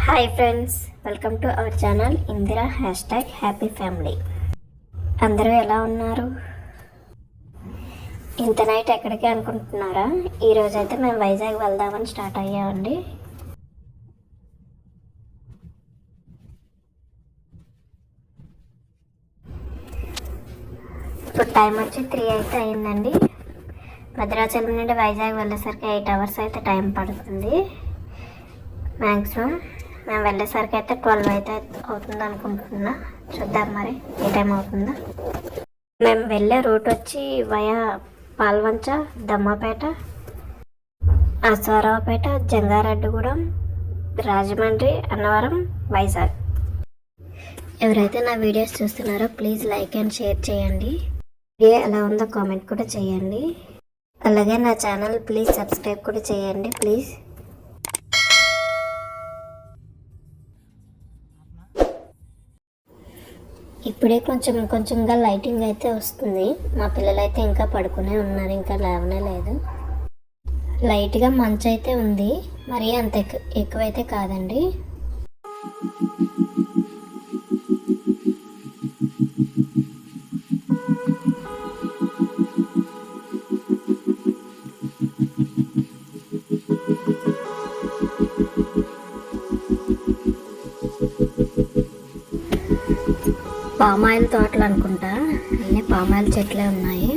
Hi friends, welcome to our channel Indira happy family. అందరూ ఎలా ఉన్నారు? ఇంత నైట్ ఎక్కడికి అనుకుంటున్నారా? ఈరోజైతే మేము వైజాగ్ వెళ్దామని స్టార్ట్ అయ్యామండి. ఇప్పుడు టైం వచ్చి 3 అయితే అయిందండి. భద్రాచలం నుండి వైజాగ్ వెళ్ళేసరికి 8 అవర్స్ అయితే టైం పడుతుంది మ్యాక్సిమం. మేము వెళ్ళేసరికి అయితే 12 అయితే అవుతుంది అనుకుంటున్నా. చూద్దాం మరి ఏ టైం అవుతుందో. మేము వెళ్ళే రూట్ వచ్చి వయా పాల్వంచ, దమ్మపేట, అశ్వారావుపేట, జంగారెడ్డిగూడెం, రాజమండ్రి, అన్నవరం, వైజాగ్. ఎవరైతే నా వీడియోస్ చూస్తున్నారో ప్లీజ్ లైక్ అండ్ షేర్ చేయండి. వీడియో ఎలా ఉందో కామెంట్ కూడా చేయండి. అలాగే నా ఛానల్ ప్లీజ్ సబ్స్క్రైబ్ కూడా చేయండి ప్లీజ్. ఇప్పుడే కొంచెంగా లైటింగ్ అయితే వస్తుంది. మా పిల్లలైతే ఇంకా పడుకునే ఉన్నారు, ఇంకా లేవనే లేదు. లైట్గా మంచు అయితే ఉంది, మరీ అంత ఎక్కువైతే కాదండి. పామాయిల్ తోటలు అనుకుంటా, అన్నీ పామాయిల్ చెట్లే ఉన్నాయి.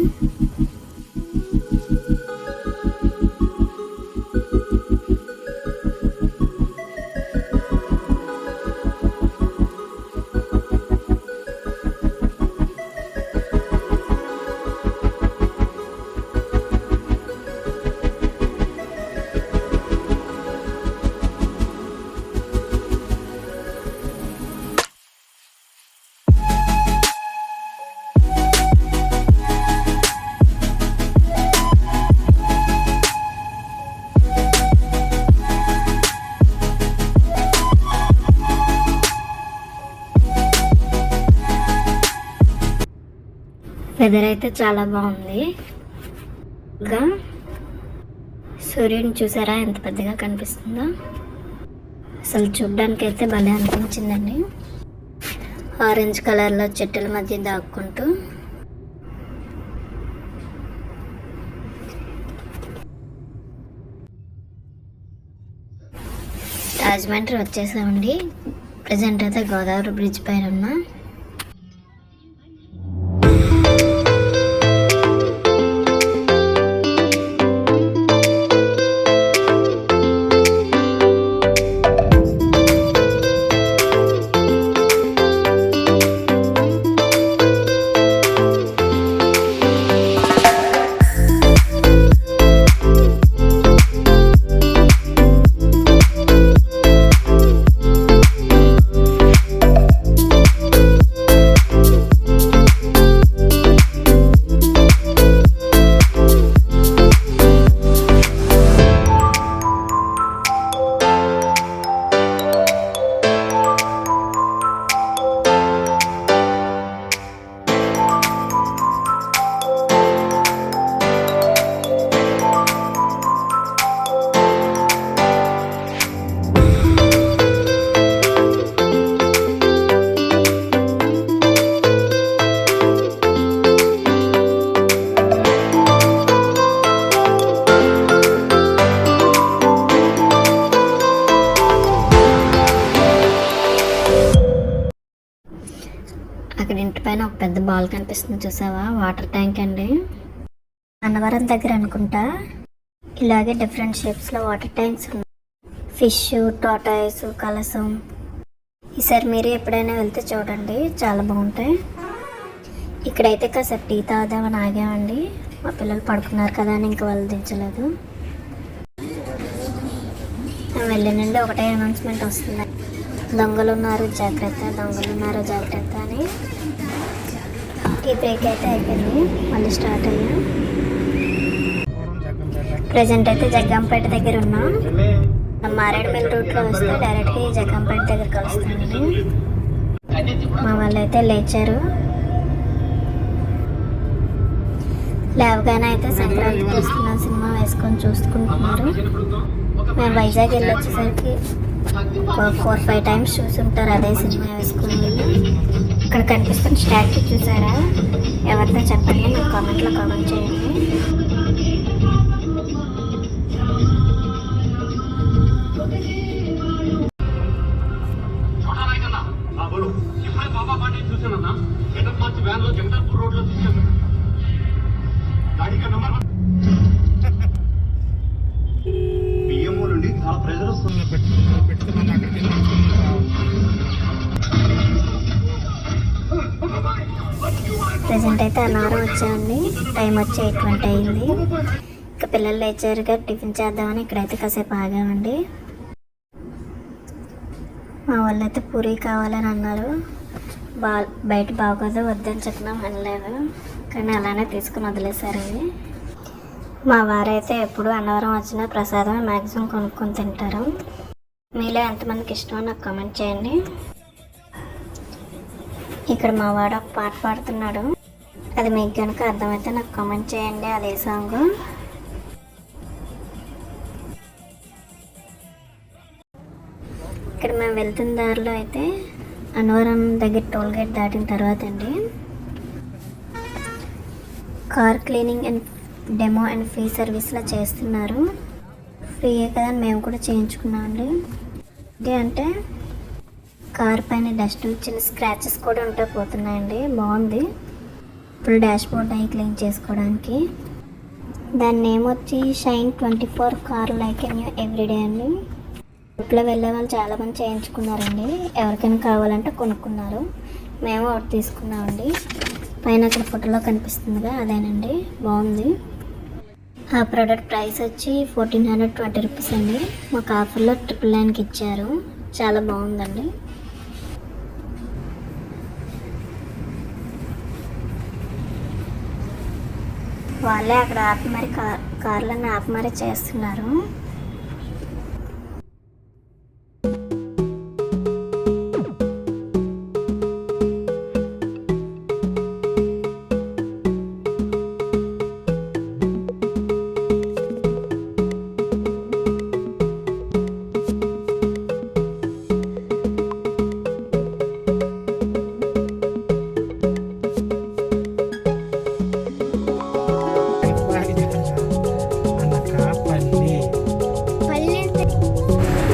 వెదర్ అయితే చాలా బాగుంది. ఇంకా సూర్యుడిని చూసారా ఎంత పెద్దగా కనిపిస్తుందో? అసలు చూడ్డానికి అయితే భలే అనిపించిందండి. ఆరెంజ్ కలర్లో చెట్టుల మధ్య దాక్కుంటూ. రాజమండ్రి వచ్చేసామండి. ప్రజెంట్ అయితే గోదావరి బ్రిడ్జ్ పైన ఉన్నా. అక్కడ ఇంటి పైన ఒక పెద్ద బాల్ కనిపిస్తుంది, చూసావా? వాటర్ ట్యాంక్ అండి. అన్నవరం దగ్గర అనుకుంటా. ఇలాగే డిఫరెంట్ షేప్స్లో వాటర్ ట్యాంక్స్ ఉన్నాయి. ఫిష్, టాటాయిస్, కలసం. ఈసారి మీరు ఎప్పుడైనా వెళ్తే చూడండి, చాలా బాగుంటాయి. ఇక్కడైతే కాసేపు టీ తాగుదామని ఆగామండి. మా పిల్లలు పడుకున్నారు కదా అని ఇంకా వాళ్ళు దించలేదు. వెళ్ళి నుండి ఒకటే అనౌన్స్మెంట్ వస్తుంది, దొంగలున్నారు జాగ్రత్త అని. టీ బ్రేక్ అయితే అయిపోయింది, మళ్ళీ స్టార్ట్ అయ్యాం. ప్రజెంట్ అయితే జగ్గంపేట దగ్గర ఉన్నాం. మారేడుమిల్లి రూట్లో వస్తే డైరెక్ట్గా ఈ జగ్గంపేట దగ్గర కలుస్తామండి. మా వాళ్ళు అయితే లేచారు. లేవగానే అయితే సంక్రాంతికి వస్తున్న సినిమా వేసుకొని చూసుకుంటున్నారు. మేము వైజాగ్ వెళ్ళి వచ్చేసరికి ఒక 4-5 టైమ్స్ చూసుంటారు అదే సినిమా వేసుకుని వెళ్ళి. ఇక్కడ కనిపిస్తున్న స్టాచ్యూ చూసారా? ఎవరితో చెప్పండి, నాకు కామెంట్లో కామెంట్ చేయండి. ప్రజెంట్ అయితే అన్నవరం వచ్చామండి. టైం వచ్చి 8:20 అయింది. ఇంకా పిల్లలు లేచారుగా, టిఫిన్ చేద్దామని ఇక్కడైతే కాసేపు ఆగామండి. మా వాళ్ళు అయితే పూరి కావాలని అన్నారు. బయట బాగోదు వద్దని చెప్పినా అనలేదు, కానీ అలానే తీసుకుని వదిలేశారండి. మా వారైతే ఎప్పుడు అన్నవరం వచ్చిన ప్రసాదం మ్యాక్సిమం కొనుక్కొని తింటారు. మీలో ఎంతమందికి ఇష్టమో నాకు కామెంట్ చేయండి. ఇక్కడ మా వాడు ఒక పాట పాడుతున్నాడు, అది మీకు కనుక అర్థమైతే నాకు కామెంట్ చేయండి. అదే సాంగ్. ఇక్కడ మేము వెళ్తున్న దారిలో అయితే అన్నవరం దగ్గర టోల్ గేట్ దాటిన తర్వాత అండి car cleaning and demo and free సర్వీస్లో చేస్తున్నారు. ఫ్రీయే కదా మేము కూడా చేయించుకున్నామండి. అంటే కార్ పైన డస్ట్ చిన్న స్క్రాచెస్ కూడా ఉంటే పోతున్నాయండి. బాగుంది. ఇప్పుడు డాష్ బోర్డ్ అవి క్లీన్ చేసుకోవడానికి. దాని నేమ్ వచ్చి shine 24 car like a new everyday అండి. ఇంట్లో వెళ్ళే వాళ్ళు చాలామంది చేయించుకున్నారండి. ఎవరికైనా కావాలంటే కొనుక్కున్నారు. మేము ఒకటి తీసుకున్నామండి. పైన అక్కడ ఫోటోలో కనిపిస్తుందిగా అదేనండి, బాగుంది. ఆ ప్రోడక్ట్ ప్రైస్ వచ్చి 1420 రూపీస్ అండి. మాకు ఆఫర్లో 999కి ఇచ్చారు. చాలా బాగుందండి. వాళ్ళే అక్కడ ఆపి మరి కార్లను ఆపి మరి చేస్తున్నారు.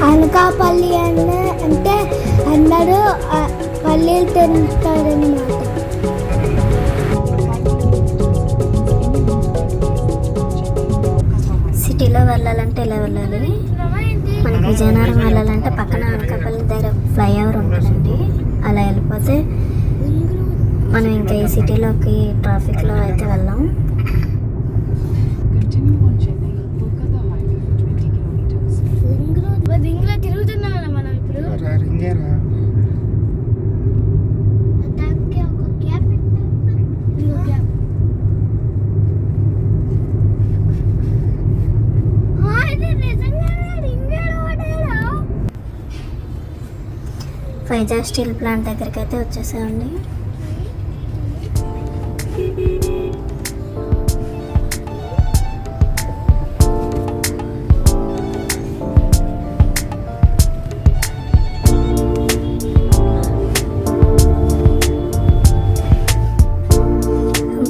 అనకాపల్లి అంటే అందరూ పల్లీలు తింటారనమాట. సిటీలో వెళ్ళాలంటే ఇలా వెళ్ళాలి. మనకి విజయనగరం వెళ్ళాలంటే పక్కన అనకాపల్లి దగ్గర ఫ్లైఓవర్ ఉంటుందండి. అలా వెళ్ళిపోతే మనం ఇంకా ఈ సిటీలోకి ట్రాఫిక్లో అయితే వెళ్ళాం. వైజాగ్ స్టీల్ ప్లాంట్ దగ్గరికి అయితే వచ్చేసామండి.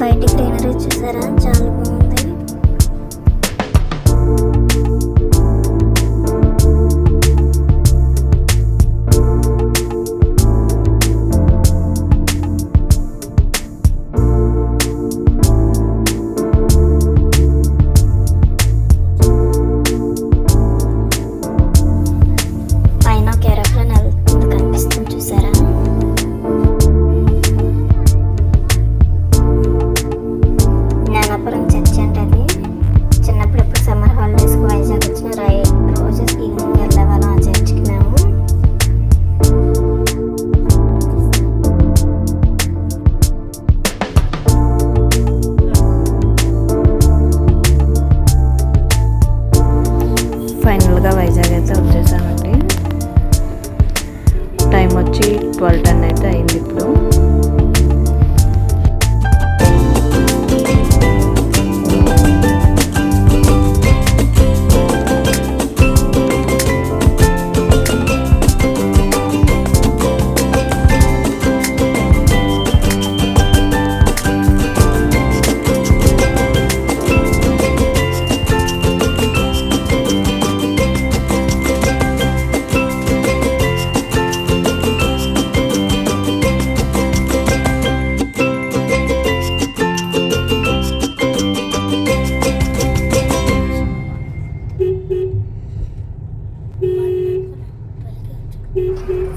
బయట గ్రీనరీ చూసారా, చాలా బాగుంది. ఫైనల్గా వైజాగ్ అయితే వచ్చేసామండి. టైం వచ్చి 12:10 అయితే అయింది ఇప్పుడు.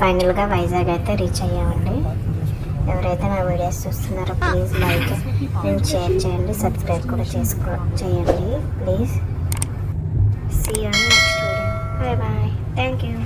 ఫైనల్గా వైజాగ్ అయితే రీచ్ అయ్యామండి. ఎవరైతే నా వీడియోస్ చూస్తున్నారో ప్లీజ్ లైక్ అండ్ షేర్ చేయండి, సబ్స్క్రైబ్ కూడా చేయండి please. See you next video. Bye bye. Thank you.